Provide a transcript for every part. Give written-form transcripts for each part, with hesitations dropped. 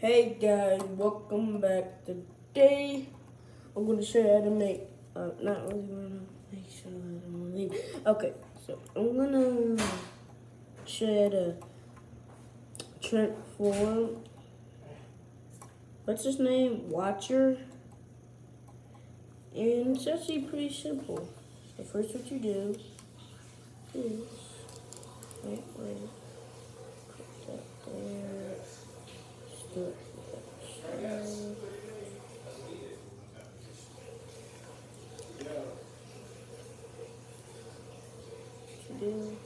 Hey guys, welcome back. Today I'm gonna show you how to make not really gonna make sure I don't leave. Okay, so I'm gonna show you how to transform what's his name? Watcher. And it's actually pretty simple. So first what you do is wait, put that there. Do it like so. Do.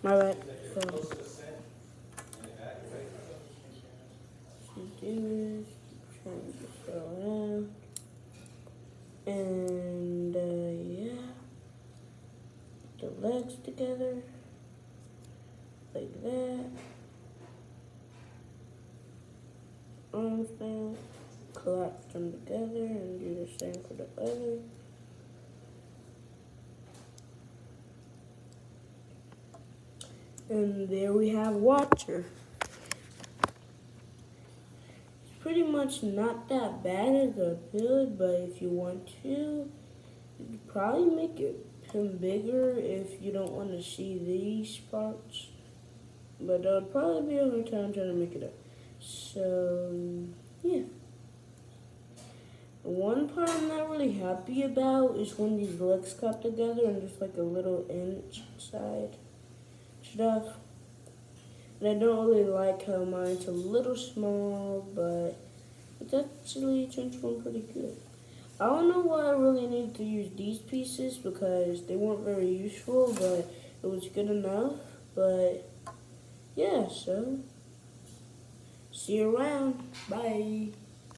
My bad. So, you do this, turn this around, and yeah, the legs together, like that, arms down, collapse them together, and do the same for the other. And there we have Watcher. It's pretty much not that bad as a build, but if you want to, you could probably make it him bigger if you don't want to see these parts. But there'll probably be a hard time trying to make it up. So, yeah. One part I'm not really happy about is when these legs cut together and just like a little inch side stuff. And I don't really like how mine's a little small, but it's actually transformed pretty good. I don't know why I really needed to use these pieces because they weren't very useful, but it was good enough. But yeah, so see you around. Bye.